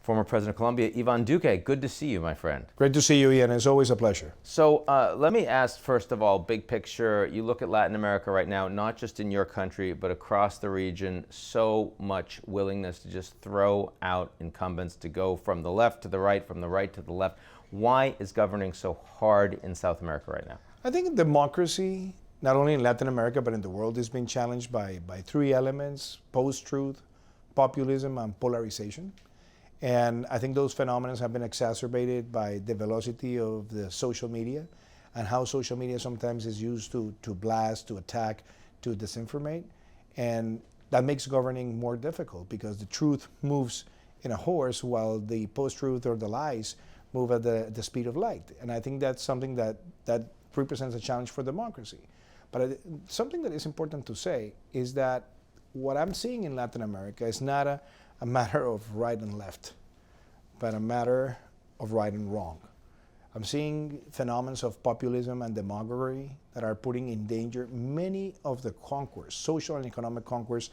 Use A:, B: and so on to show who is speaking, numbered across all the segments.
A: Former President of Colombia, Ivan Duque. Good to see you, my friend.
B: Great to see you, Ian. It's always a pleasure.
A: So let me ask, first of all, big picture. You look at Latin America right now, not just in your country, but across the region, so much willingness to just throw out incumbents, to go from the left to the right, from the right to the left. Why is governing so hard in South America right now?
B: I think democracy, not only in Latin America, but in the world, is being challenged by three elements: post-truth, populism, and polarization. And I think those phenomena have been exacerbated by the velocity of the social media and how social media sometimes is used to blast, to attack, to disinformate. And that makes governing more difficult because the truth moves in a horse while the post-truth or the lies move at the speed of light. And I think that's something that represents a challenge for democracy. But something that is important to say is that what I'm seeing in Latin America is not a matter of right and left, but a matter of right and wrong. I'm seeing phenomena of populism and demagoguery that are putting in danger many of the conquests, social and economic conquests,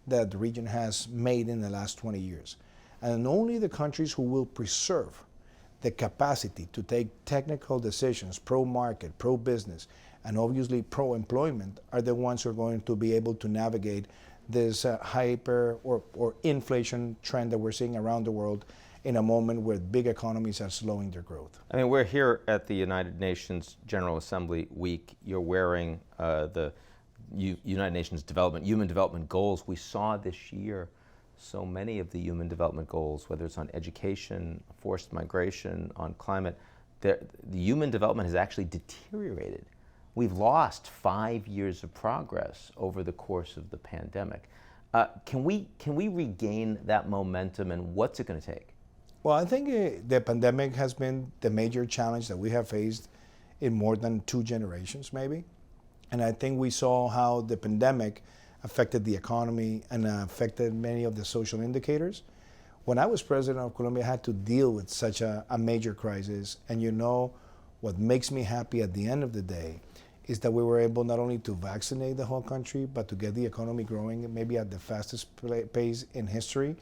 B: that the region has made in the last 20 years. And only the countries who will preserve the capacity to take technical decisions, pro-market, pro-business, and obviously pro-employment are the ones who are going to be able to navigate this hyper or inflation trend that we're seeing around the world in a moment where big economies are slowing their growth.
A: I mean, we're here at the United Nations General Assembly week. You're wearing the United Nations Human Development Goals. We saw this year so many of the Human Development Goals, whether it's on education, forced migration, on climate. The human development has actually deteriorated. We've lost 5 years of progress over the course of the pandemic. Can we regain that momentum, and what's it going to take?
B: Well, I think the pandemic has been the major challenge that we have faced in more than 2 generations, maybe. And I think we saw how the pandemic affected the economy and affected many of the social indicators. When I was president of Colombia, I had to deal with such a major crisis. And you know, what makes me happy at the end of the day is that we were able not only to vaccinate the whole country, but to get the economy growing maybe at the fastest pace in history,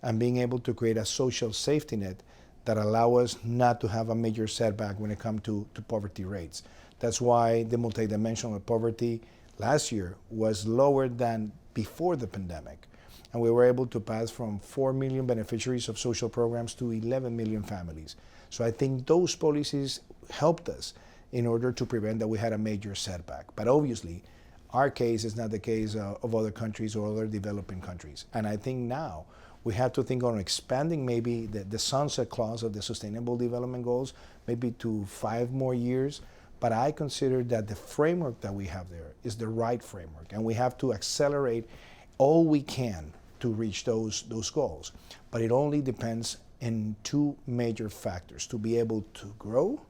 B: and being able to create a social safety net that allow us not to have a major setback when it comes to poverty rates. That's why the multidimensional poverty last year was lower than before the pandemic. And we were able to pass from 4 million beneficiaries of social programs to 11 million families. So I think those policies helped us in order to prevent that we had a major setback. But obviously, our case is not the case of other countries or other developing countries. And I think now we have to think on expanding maybe the sunset clause of the Sustainable Development Goals, maybe to 5 more years. But I consider that the framework that we have there is the right framework, and we have to accelerate all we can to reach those goals. But it only depends on 2 major factors: to be able to grow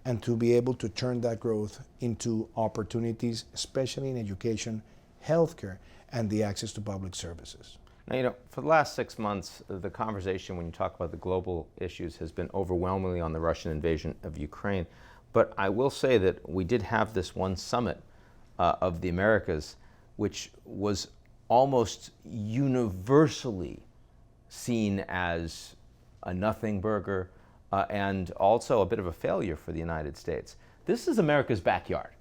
B: and to be able to turn that growth into opportunities, especially in education, healthcare, and the access to public services.
A: Now, you know, for the last 6 months, the conversation when you talk about the global issues has been overwhelmingly on the Russian invasion of Ukraine. But I will say that we did have this one summit of the Americas, which was almost universally seen as a nothing burger and also a bit of a failure for the United States. This is America's backyard.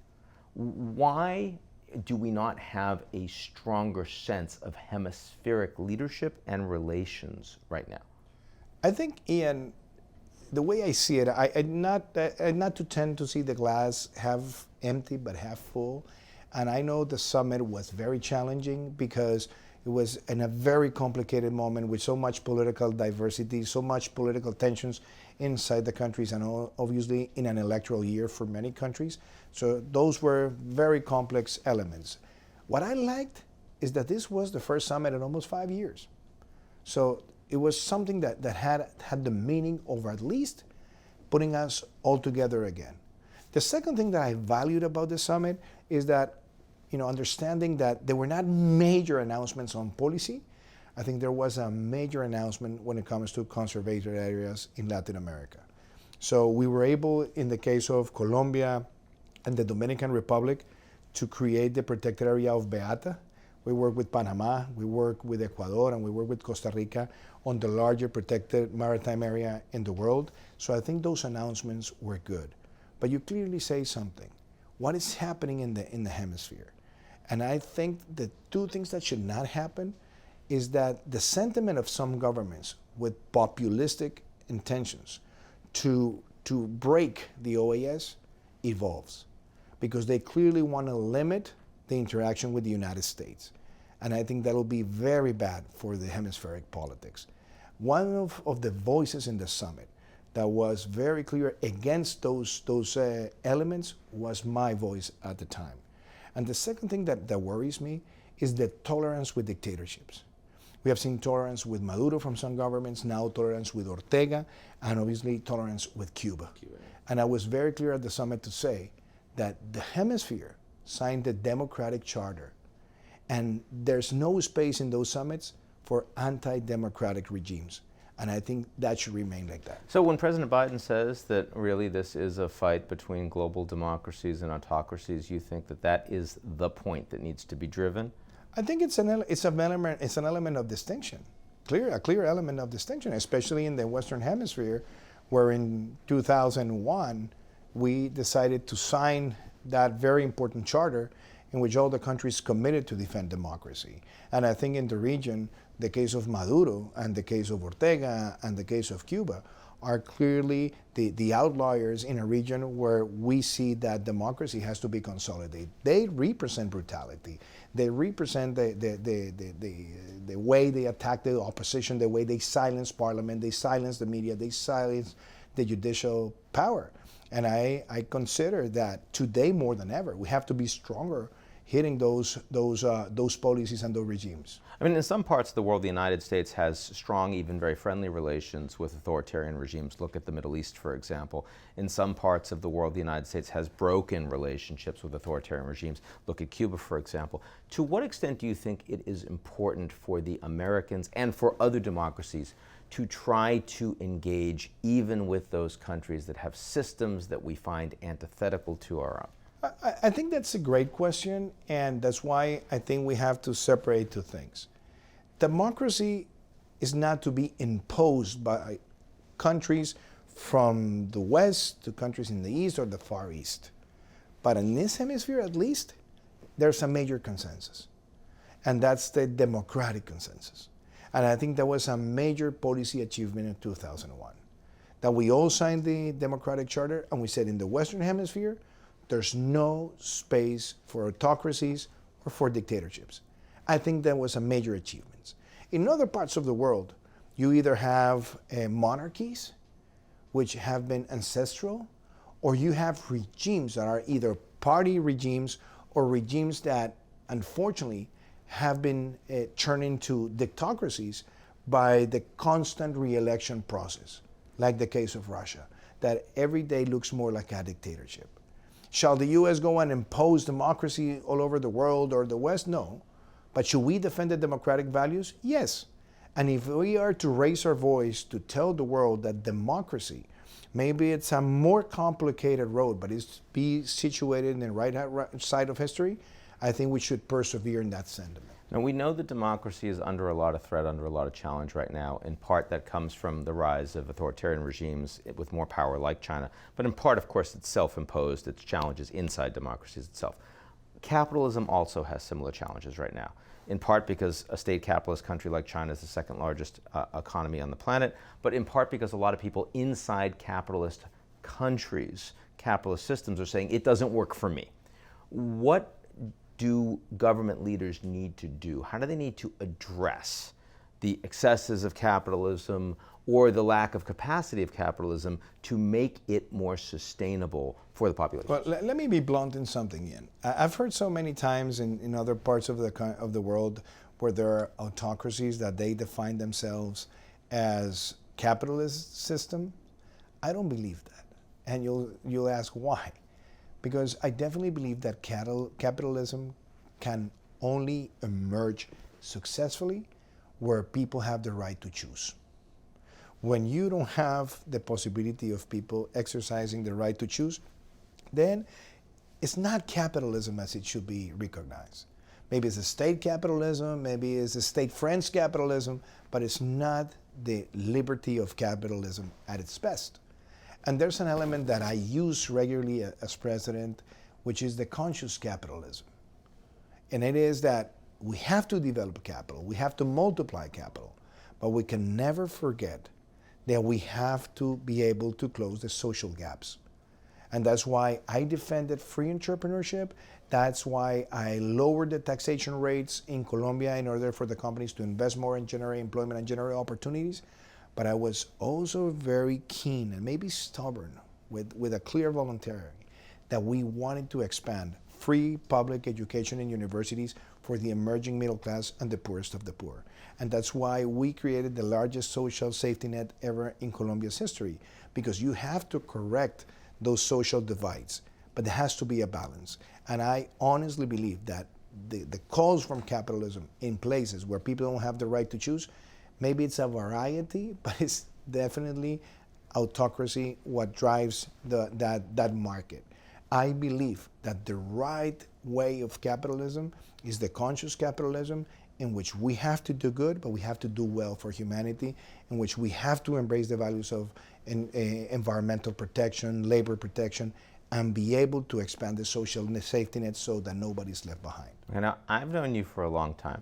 A: Why do we not have a stronger sense of hemispheric leadership and relations right now?
B: I think, Ian, the way I see it, I not to tend to see the glass half empty but half full. And I know the summit was very challenging because it was in a very complicated moment with so much political diversity, so much political tensions inside the countries, and obviously in an electoral year for many countries. So those were very complex elements. What I liked is that this was the first summit in almost 5 years. So it was something that had the meaning of at least putting us all together again. The second thing that I valued about the summit is that, understanding that there were not major announcements on policy. I think there was a major announcement when it comes to conservation areas in Latin America. So we were able, in the case of Colombia and the Dominican Republic, to create the protected area of Beata, We work with Panama, we work with Ecuador, and we work with Costa Rica on the larger protected maritime area in the world. So I think those announcements were good. But you clearly say something. What is happening in the hemisphere? And I think the two things that should not happen is that the sentiment of some governments with populistic intentions to break the OAS evolves, because they clearly want to limit the interaction with the United States. And I think that'll be very bad for the hemispheric politics. One of the voices in the summit that was very clear against those elements was my voice at the time. And the second thing that worries me is the tolerance with dictatorships. We have seen tolerance with Maduro from some governments, now tolerance with Ortega, and obviously tolerance with Cuba. And I was very clear at the summit to say that the hemisphere signed the Democratic Charter, and there's no space in those summits for anti-democratic regimes. And I think that should remain like that.
A: So when President Biden says that really this is a fight between global democracies and autocracies, you think that that is the point that needs to be driven?
B: I think it's an element of distinction, a clear element of distinction, especially in the Western Hemisphere, where in 2001 we decided to sign that very important charter in which all the countries committed to defend democracy. And I think in the region, the case of Maduro and the case of Ortega and the case of Cuba are clearly the outliers in a region where we see that democracy has to be consolidated. They represent brutality. They represent the way they attack the opposition, the way they silence parliament, they silence the media, they silence the judicial power. And I consider that today more than ever, we have to be stronger hitting those policies and those regimes.
A: I mean, in some parts of the world, the United States has strong, even very friendly relations with authoritarian regimes. Look at the Middle East, for example. In some parts of the world, the United States has broken relationships with authoritarian regimes. Look at Cuba, for example. To what extent do you think it is important for the Americans and for other democracies to try to engage even with those countries that have systems that we find antithetical to our own?
B: I think that's a great question, and that's why I think we have to separate two things. Democracy is not to be imposed by countries from the West to countries in the East or the Far East. But in this hemisphere, at least, there's a major consensus, and that's the democratic consensus. And I think that was a major policy achievement in 2001, that we all signed the Democratic Charter, and we said in the Western Hemisphere, there's no space for autocracies or for dictatorships. I think that was a major achievement. In other parts of the world, you either have monarchies, which have been ancestral, or you have regimes that are either party regimes or regimes that, unfortunately, have been turned into dictocracies by the constant re-election process, like the case of Russia, that every day looks more like a dictatorship. Shall the U.S. go and impose democracy all over the world or the West? No. But should we defend the democratic values? Yes. And if we are to raise our voice to tell the world that democracy, maybe it's a more complicated road, but it's be situated in the right side of history, I think we should persevere in that sentiment.
A: Now, we know that democracy is under a lot of threat, under a lot of challenge right now. In part, that comes from the rise of authoritarian regimes with more power like China. But in part, of course, it's self-imposed. It's challenges inside democracies itself. Capitalism also has similar challenges right now, in part because a state capitalist country like China is the second largest economy on the planet, but in part because a lot of people inside capitalist countries, capitalist systems, are saying, it doesn't work for me. What do government leaders need to do? How do they need to address the excesses of capitalism or the lack of capacity of capitalism to make it more sustainable for the population?
B: Well, let me be blunt in something, Ian. I've heard so many times in other parts of the world where there are autocracies that they define themselves as capitalist system. I don't believe that. And you'll ask why. Because I definitely believe that capitalism can only emerge successfully where people have the right to choose. When you don't have the possibility of people exercising the right to choose, then it's not capitalism as it should be recognized. Maybe it's a state capitalism, maybe it's a state-friends capitalism, but it's not the liberty of capitalism at its best. And there's an element that I use regularly as president, which is the conscious capitalism. And it is that we have to develop capital, we have to multiply capital, but we can never forget that we have to be able to close the social gaps. And that's why I defended free entrepreneurship. That's why I lowered the taxation rates in Colombia in order for the companies to invest more and generate employment and generate opportunities. But I was also very keen and maybe stubborn with a clear voluntarily that we wanted to expand free public education in universities for the emerging middle class and the poorest of the poor. And that's why we created the largest social safety net ever in Colombia's history, because you have to correct those social divides, but there has to be a balance. And I honestly believe that the calls from capitalism in places where people don't have the right to choose, maybe it's a variety, but it's definitely autocracy what drives that market. I believe that the right way of capitalism is the conscious capitalism, in which we have to do good, but we have to do well for humanity, in which we have to embrace the values of environmental protection, labor protection, and be able to expand the social safety net so that nobody's left behind.
A: And I've known you for a long time,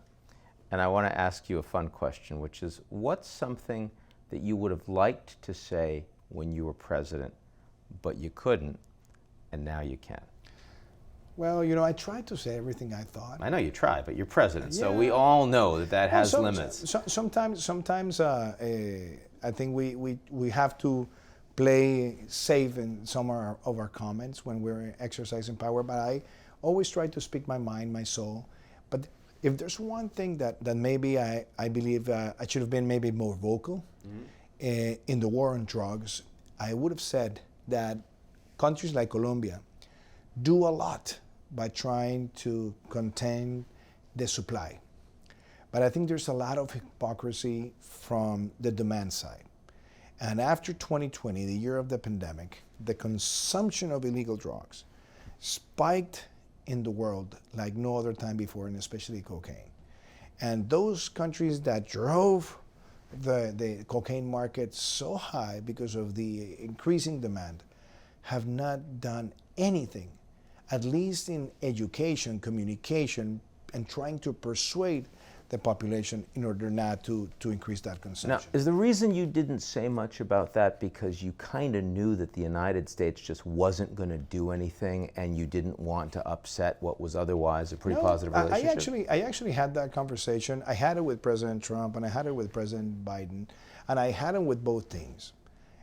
A: and I want to ask you a fun question, which is, what's something that you would have liked to say when you were president, but you couldn't, and now you can?
B: Well, I tried to say everything I thought.
A: I know you try, but you're president, so we all know that has limits.
B: Sometimes I think we have to play safe in some of our comments when we're exercising power, but I always try to speak my mind, my soul. But if there's one thing that maybe I believe I should have been maybe more vocal in the war on drugs, I would have said that countries like Colombia do a lot by trying to contain the supply. But I think there's a lot of hypocrisy from the demand side. And after 2020, the year of the pandemic, the consumption of illegal drugs spiked in the world like no other time before, and especially cocaine. And those countries that drove the cocaine market so high because of the increasing demand have not done anything, at least in education, communication, and trying to persuade the population in order not to increase that consumption.
A: Now, is the reason you didn't say much about that because you kind of knew that the United States just wasn't going to do anything, and you didn't want to upset what was otherwise a pretty positive relationship?
B: I actually had that conversation. I had it with President Trump, and I had it with President Biden, and I had it with both teams.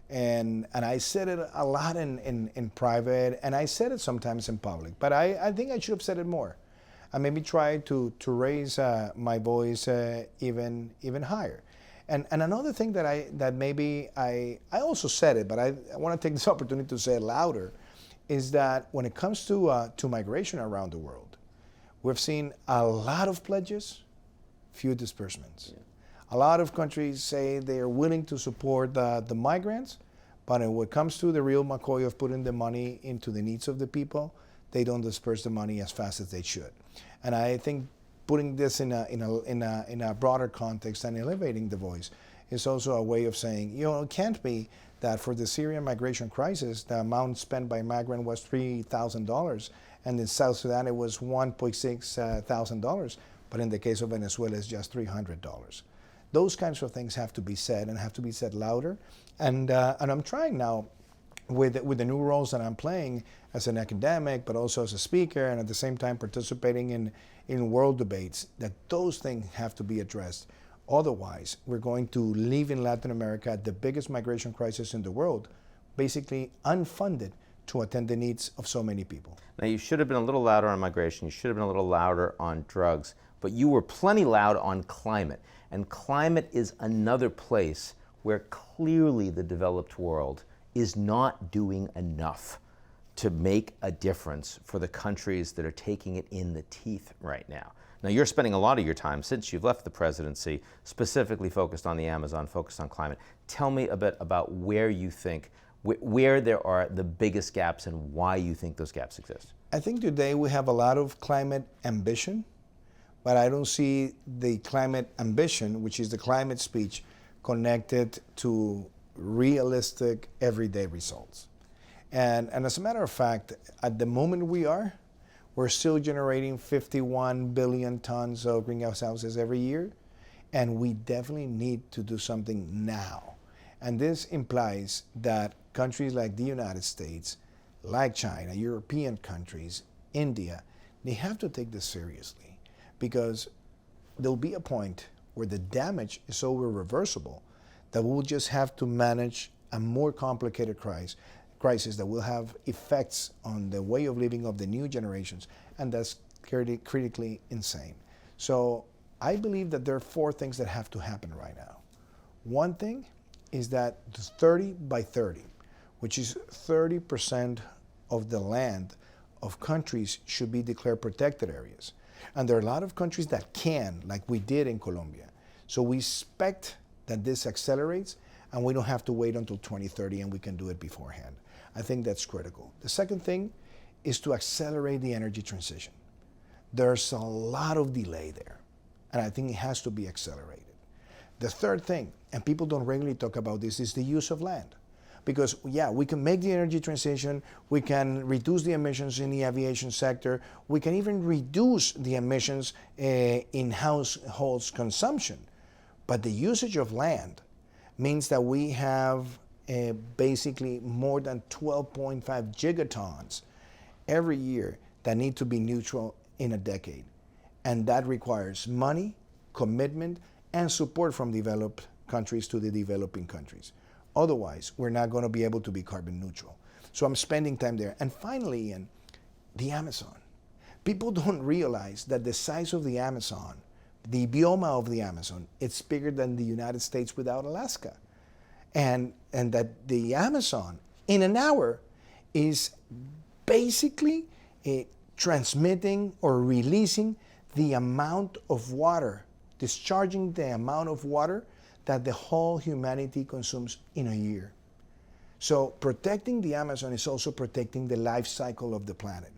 B: And I said it a lot in private, and I said it sometimes in public, but I think I should have said it more. I maybe try to raise my voice even higher. And another thing that maybe I also said it, but I want to take this opportunity to say it louder, is that when it comes to migration around the world, we've seen a lot of pledges, few disbursements. Yeah. A lot of countries say they are willing to support the migrants, but when it comes to the real McCoy of putting the money into the needs of the people, they don't disperse the money as fast as they should. And I think putting this in a broader context and elevating the voice is also a way of saying, it can't be that for the Syrian migration crisis, the amount spent by migrant was $3,000, and in South Sudan it was $1.6 thousand, but in the case of Venezuela it's just $300. Those kinds of things have to be said, and have to be said louder. And I'm trying now, with the new roles that I'm playing as an academic, but also as a speaker, and at the same time participating in world debates, that those things have to be addressed. Otherwise, we're going to leave in Latin America the biggest migration crisis in the world, basically unfunded to attend the needs of so many people.
A: Now, you should have been a little louder on migration, you should have been a little louder on drugs, but you were plenty loud on climate. And climate is another place where clearly the developed world is not doing enough to make a difference for the countries that are taking it in the teeth right now. Now, you're spending a lot of your time, since you've left the presidency, specifically focused on the Amazon, focused on climate. Tell me a bit about where you think, where there are the biggest gaps and why you think those gaps exist.
B: I think today we have a lot of climate ambition, but I don't see the climate ambition, which is the climate speech, connected to realistic everyday results. And as a matter of fact, at the moment we're still generating 51 billion tons of greenhouse gases every year, and we definitely need to do something now. And this implies that countries like the United States, like China, European countries, India, they have to take this seriously, because there'll be a point where the damage is so irreversible that we'll just have to manage a more complicated crisis that will have effects on the way of living of the new generations, and that's critically insane. So I believe that there are 4 things that have to happen right now. One thing is that the 30 by 30, which is 30% of the land of countries, should be declared protected areas. And there are a lot of countries that can, like we did in Colombia. So we expect that this accelerates, and we don't have to wait until 2030, and we can do it beforehand. I think that's critical. The second thing is to accelerate the energy transition. There's a lot of delay there, and I think it has to be accelerated. The third thing, and people don't regularly talk about this, is the use of land. Because, yeah, we can make the energy transition, we can reduce the emissions in the aviation sector, we can even reduce the emissions in households consumption. But the usage of land means that we have basically more than 12.5 gigatons every year that need to be neutral in a decade. And that requires money, commitment, and support from developed countries to the developing countries. Otherwise, we're not going to be able to be carbon neutral. So I'm spending time there. And finally, Ian, the Amazon. People don't realize that the size of the Amazon, the bioma of the Amazon, it's bigger than the United States without Alaska. And that the Amazon, in an hour, is basically transmitting or releasing the amount of water, discharging the amount of water that the whole humanity consumes in a year. So protecting the Amazon is also protecting the life cycle of the planet.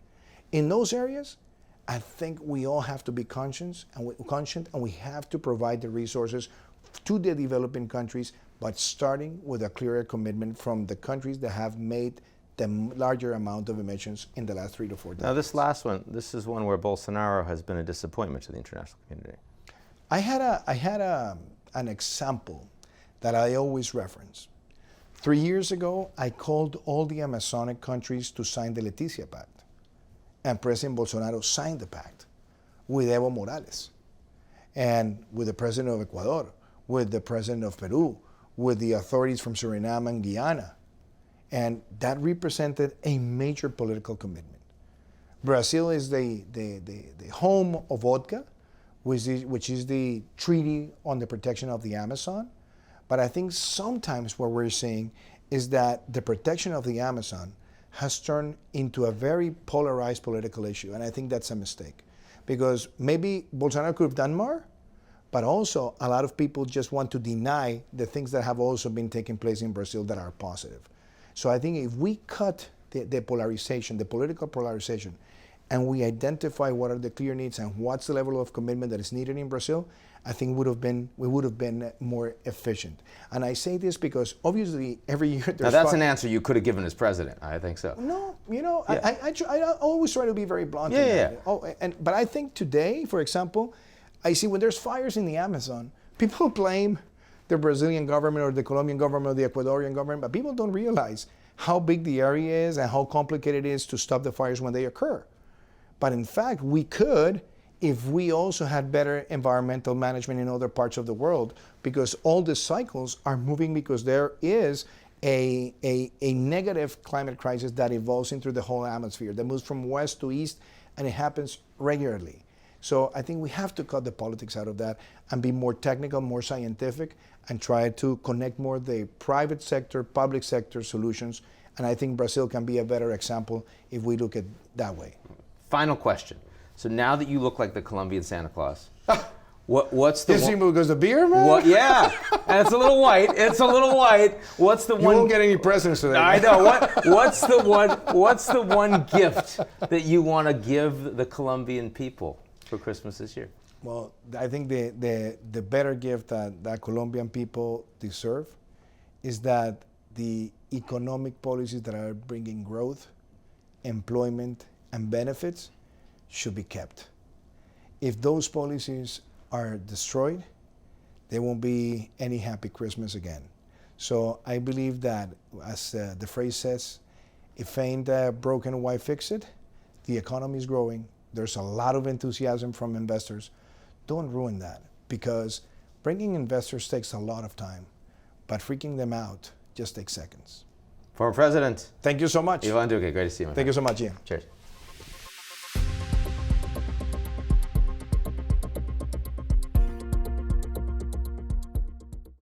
B: In those areas, I think we all have to be conscient, and we have to provide the resources to the developing countries, but starting with a clearer commitment from the countries that have made the larger amount of emissions in the last 3 to 4 decades.
A: Now this last one, this is one where Bolsonaro has been a disappointment to the international community.
B: I had an example that I always reference. 3 years ago, I called all the Amazonic countries to sign the Leticia Pact. And President Bolsonaro signed the pact with Evo Morales, and with the president of Ecuador, with the president of Peru, with the authorities from Suriname and Guyana. And that represented a major political commitment. Brazil is the home of vodka, which is the treaty on the protection of the Amazon. But I think sometimes what we're seeing is that the protection of the Amazon has turned into a very polarized political issue. And I think that's a mistake. Because maybe Bolsonaro could have done more, but also a lot of people just want to deny the things that have also been taking place in Brazil that are positive. So I think if we cut the polarization, the political polarization, and we identify what are the clear needs and what's the level of commitment that is needed in Brazil, I think we would have been more efficient. And I say this because obviously every year there's...
A: Now that's an answer you could have given as president. I think so.
B: No, you know,
A: Yeah.
B: I always try to be very blunt.
A: Yeah,
B: in
A: yeah.
B: that. Oh, but I think today, for example, I see when there's fires in the Amazon, people blame the Brazilian government or the Colombian government or the Ecuadorian government, but people don't realize how big the area is and how complicated it is to stop the fires when they occur. But in fact, we could if we also had better environmental management in other parts of the world, because all the cycles are moving because there is a negative climate crisis that evolves into the whole atmosphere, that moves from west to east, and it happens regularly. So I think we have to cut the politics out of that and be more technical, more scientific, and try to connect more the private sector, public sector solutions. And I think Brazil can be a better example if we look at it that way.
A: Final question. So now that you look like the Colombian Santa Claus, what's the
B: one? Because the beer, man?
A: What, yeah, and it's a little white. It's a little white. What's the one?
B: You won't get any presents today.
A: I know. What's the one gift that you want to give the Colombian people for Christmas this year?
B: Well, I think the better gift that Colombian people deserve is that the economic policies that are bringing growth, employment, and benefits should be kept. If those policies are destroyed, there won't be any happy Christmas again. So I believe that, as the phrase says, if ain't broken, why fix it? The economy is growing. There's a lot of enthusiasm from investors. Don't ruin that, because bringing investors takes a lot of time, but freaking them out just takes seconds.
A: Former President.
B: Thank you so much.
A: Ivan Duque, great to see you.
B: Thank you so much, Ian.
A: Cheers.